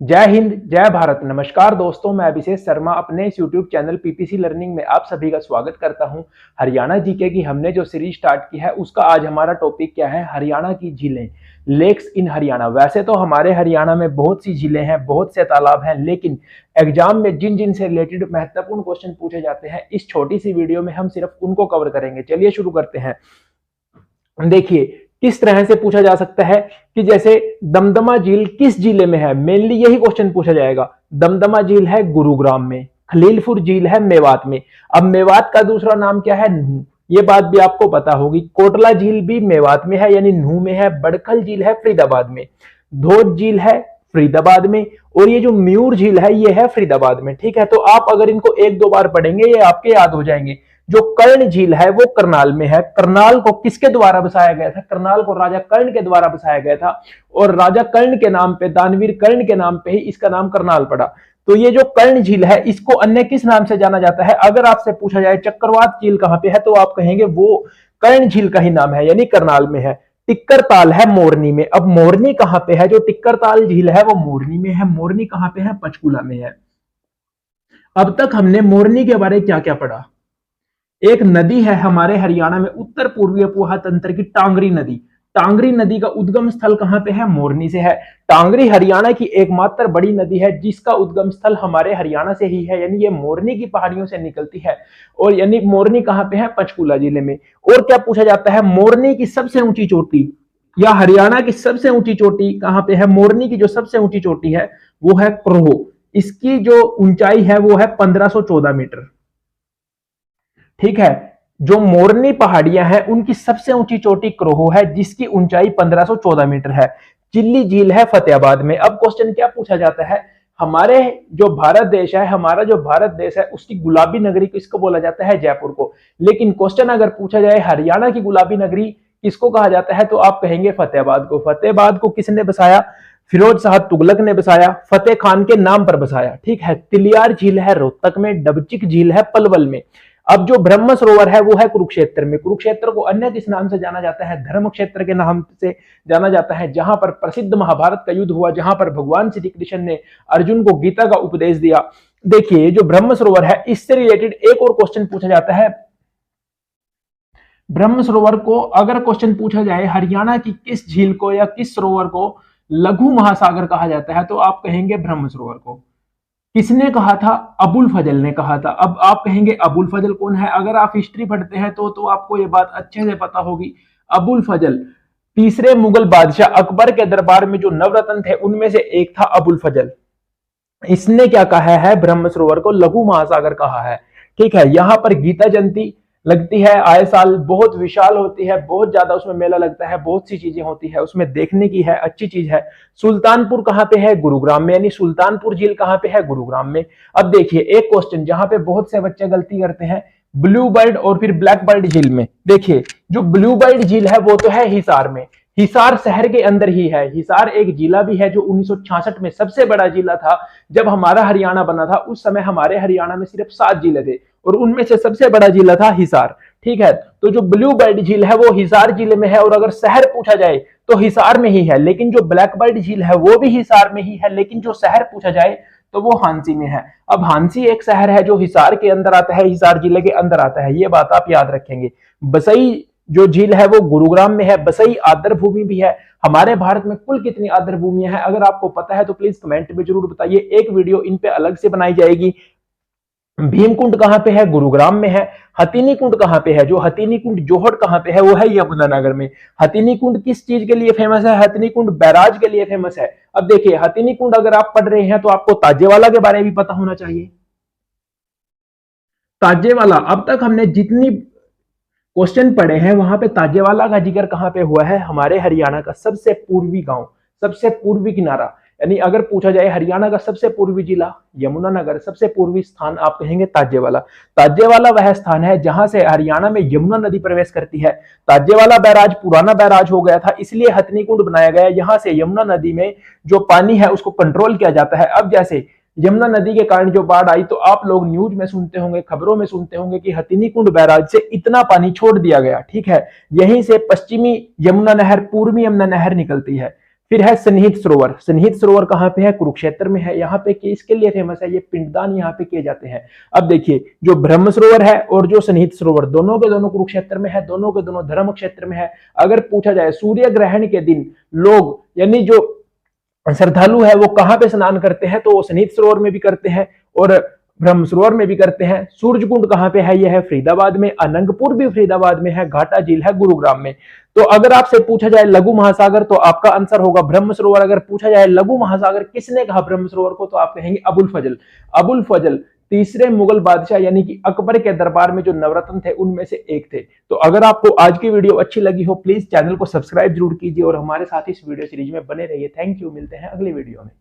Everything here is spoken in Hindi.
जय हिंद, जय भारत। नमस्कार दोस्तों, मैं अभिषेक शर्मा अपने इस यूट्यूब चैनल पीपीसी लर्निंग में आप सभी का स्वागत करता हूं। हरियाणा जीके की हमने जो सीरीज स्टार्ट की है उसका आज हमारा टॉपिक क्या है? हरियाणा की झीलें, लेक्स इन हरियाणा। वैसे तो हमारे हरियाणा में बहुत सी झीलें हैं, बहुत से तालाब हैं, लेकिन एग्जाम में जिन जिन से रिलेटेड महत्वपूर्ण क्वेश्चन पूछे जाते हैं, इस छोटी सी वीडियो में हम सिर्फ उनको कवर करेंगे। चलिए शुरू करते हैं। देखिए किस तरह से पूछा जा सकता है कि जैसे दमदमा झील किस जिले में है, मेनली यही क्वेश्चन पूछा जाएगा। दमदमा झील है गुरुग्राम में, खलीलपुर झील है मेवात में। अब मेवात का दूसरा नाम क्या है? नूह। ये बात भी आपको पता होगी। कोटला झील भी मेवात में है यानी नूह में है। बड़खल झील है फरीदाबाद में। धोद झील है फरीदाबाद में। और ये जो म्यूर झील है ये है फरीदाबाद में। ठीक है, तो आप अगर इनको एक दो बार पढ़ेंगे ये आपके याद हो जाएंगे। जो कर्ण झील है वो करनाल में है। करनाल को किसके द्वारा बसाया गया था? करनाल को राजा कर्ण के द्वारा बसाया गया था और राजा कर्ण के नाम पे, दानवीर कर्ण के नाम पे ही इसका नाम करनाल पड़ा। तो ये जो कर्ण झील है इसको अन्य किस नाम से जाना जाता है? अगर आपसे पूछा जाए चक्रवात झील कहां पे है तो आप कहेंगे वो कर्ण झील का ही नाम है यानी करनाल में है। टिक्कर ताल है मोरनी में। अब मोरनी कहां पे है? जो टिक्कर ताल झील है वो मोरनी में है। मोरनी कहां पे है? पंचकूला में है। अब तक हमने मोरनी के बारे में क्या क्या पढ़ा? एक नदी है हमारे हरियाणा में, उत्तर पूर्वीय पोहा तंत्र की टांगरी नदी। टांगरी नदी का उद्गम स्थल कहां पे है? मोरनी से है। टांगरी हरियाणा की एकमात्र बड़ी नदी है जिसका उद्गम स्थल हमारे हरियाणा से ही है, यानी ये मोरनी की पहाड़ियों से निकलती है। और यानी मोरनी कहां पे है? पंचकूला जिले में। और क्या पूछा जाता है? मोरनी की सबसे ऊंची चोटी या हरियाणा की सबसे ऊंची चोटी कहां पे है? मोरनी की जो सबसे ऊंची चोटी है वो है क्रोहो। इसकी जो ऊंचाई है वो है 1514 मीटर। ठीक है, जो मोरनी पहाड़ियां हैं उनकी सबसे ऊंची चोटी क्रोहो है जिसकी ऊंचाई 1514 मीटर है। चिल्ली झील है फतेहाबाद में। अब क्वेश्चन क्या पूछा जाता है? हमारे जो भारत देश है, हमारा जो भारत देश है उसकी गुलाबी नगरी किसको बोला जाता है? जयपुर को। लेकिन क्वेश्चन अगर पूछा जाए हरियाणा की गुलाबी नगरी किसको कहा जाता है तो आप कहेंगे फतेहाबाद को। फतेहाबाद को किसने बसाया? फिरोज शाह तुगलक ने बसाया, फतेह खान के नाम पर बसाया। ठीक है, तिलियार झील है रोहतक में। डबचिक झील है पलवल में। अब जो ब्रह्म सरोवर है वो है कुरुक्षेत्र में। कुरुक्षेत्र को अन्य किस नाम से जाना जाता है? धर्म क्षेत्र के नाम से जाना जाता है, जहां पर प्रसिद्ध महाभारत का युद्ध हुआ, जहां पर भगवान श्री कृष्ण ने अर्जुन को गीता का उपदेश दिया। देखिए जो ब्रह्म सरोवर है इससे रिलेटेड एक और क्वेश्चन पूछा जाता है। ब्रह्म सरोवर को अगर क्वेश्चन पूछा जाए हरियाणा की किस झील को या किस सरोवर को लघु महासागर कहा जाता है तो आप कहेंगे ब्रह्म सरोवर को। किसने कहा था? अबुल फजल ने कहा था। अब आप कहेंगे अबुल फजल कौन है? अगर आप हिस्ट्री पढ़ते हैं तो आपको ये बात अच्छे से पता होगी। अबुल फजल तीसरे मुगल बादशाह अकबर के दरबार में जो नवरत्न थे उनमें से एक था अबुल फजल। इसने क्या कहा है? ब्रह्म सरोवर को लघु महासागर कहा है। ठीक है, यहां पर गीता जयंती लगती है आए साल, बहुत विशाल होती है, बहुत ज्यादा उसमें मेला लगता है, बहुत सी चीजें होती है उसमें, देखने की है, अच्छी चीज है। सुल्तानपुर कहां पे है? गुरुग्राम में, यानी सुल्तानपुर झील कहां पे है? गुरुग्राम में। अब देखिए एक क्वेश्चन जहां पे बहुत से बच्चे गलती करते हैं, ब्लू बर्ड और फिर ब्लैक बर्ड झील में। देखिए जो ब्लू बर्ड झील है वो तो है हिसार में, हिसार शहर के अंदर ही है। हिसार एक जिला भी है जो 1966 में सबसे बड़ा जिला था। जब हमारा हरियाणा बना था उस समय हमारे हरियाणा में सिर्फ 7 जिले थे और उनमें से सबसे बड़ा जिला था हिसार। ठीक है, तो जो ब्लू बर्ड झील है वो हिसार जिले में है और अगर शहर पूछा जाए तो हिसार में ही है। लेकिन जो ब्लैक बर्ड झील है वो भी हिसार में ही है, लेकिन जो शहर पूछा जाए तो वो हांसी में है। अब हांसी एक शहर है जो हिसार के अंदर आता है, हिसार जिले के अंदर आता है, ये बात आप याद रखेंगे। बसई जो झील है वो गुरुग्राम में है। बसई आर्द्र भूमि भी है। हमारे भारत में कुल कितनी आर्द्र भूमियां हैं अगर आपको पता है तो प्लीज कमेंट में जरूर बताइए, एक वीडियो इन पे अलग से बनाई जाएगी। भीमकुंड कहां पे है? गुरुग्राम में है। हथिनी कुंड कहां पे है? जो हथिनी कुंड जोहड़ कहां पे है? वो है यमुनानगर में। हथिनी कुंड किस चीज के लिए फेमस है? हथिनी कुंड बैराज के लिए फेमस है। अब देखिए हथिनी कुंड अगर आप पढ़ रहे हैं तो आपको ताजेवाला के बारे में भी पता होना चाहिए। ताजेवाला, अब तक हमने जितनी क्वेश्चन पढ़े हैं वहां पे ताजेवाला का जिक्र कहां पे हुआ है? हमारे हरियाणा का सबसे पूर्वी गांव, सबसे पूर्वी किनारा, यानी अगर पूछा जाए हरियाणा का सबसे पूर्वी जिला यमुनानगर, सबसे पूर्वी स्थान आप कहेंगे ताजेवाला। ताजेवाला वह स्थान है जहां से हरियाणा में यमुना नदी प्रवेश करती है। ताजेवाला बैराज पुराना बैराज हो गया था इसलिए हथनी कुंड बनाया गया। यहां से यमुना नदी में जो पानी है उसको कंट्रोल किया जाता है। अब जैसे यमुना नदी के कारण जो बाढ़ आई तो आप लोग न्यूज में सुनते होंगे, खबरों में सुनते होंगे कि हथिनी कुंड बैराज से इतना पानी छोड़ दिया गया। ठीक है, यहीं से पश्चिमी यमुना नहर, पूर्वी यमुना नहर निकलती है। फिर है सन्निहित सरोवर। सन्निहित सरोवर कहाँ पे है? कुरुक्षेत्र में है। यहाँ पे किसके लिए फेमस है? ये पिंडदान यहाँ पे किए जाते हैं। अब देखिए, जो ब्रह्म सरोवर है और जो सन्निहित सरोवर, दोनों के दोनों कुरुक्षेत्र में है, दोनों के दोनों धर्म क्षेत्र में है। अगर पूछा जाए सूर्य ग्रहण के दिन लोग यानी जो श्रद्धालु है वो कहाँ पे स्नान करते हैं? तो वो सन्निहित सरोवर में भी करते हैं और ब्रह्म सरोवर में भी करते हैं। सूर्य कुंड कहाँ पे है? यह है फरीदाबाद में। अनंगपुर भी फरीदाबाद में है। घाटा झील है गुरुग्राम में। तो अगर आपसे पूछा जाए लघु महासागर तो आपका आंसर होगा ब्रह्म सरोवर। अगर पूछा जाए लघु महासागर किसने कहा ब्रह्म सरोवर को, तो आप कहेंगे अबुल फजल। अबुल फजल तीसरे मुगल बादशाह यानी कि अकबर के दरबार में जो नवरत्न थे उनमें से एक थे। तो अगर आपको आज की वीडियो अच्छी लगी हो, प्लीज चैनल को सब्सक्राइब जरूर कीजिए और हमारे साथ इस वीडियो सीरीज में बने रहिए। थैंक यू, मिलते हैं अगली वीडियो में।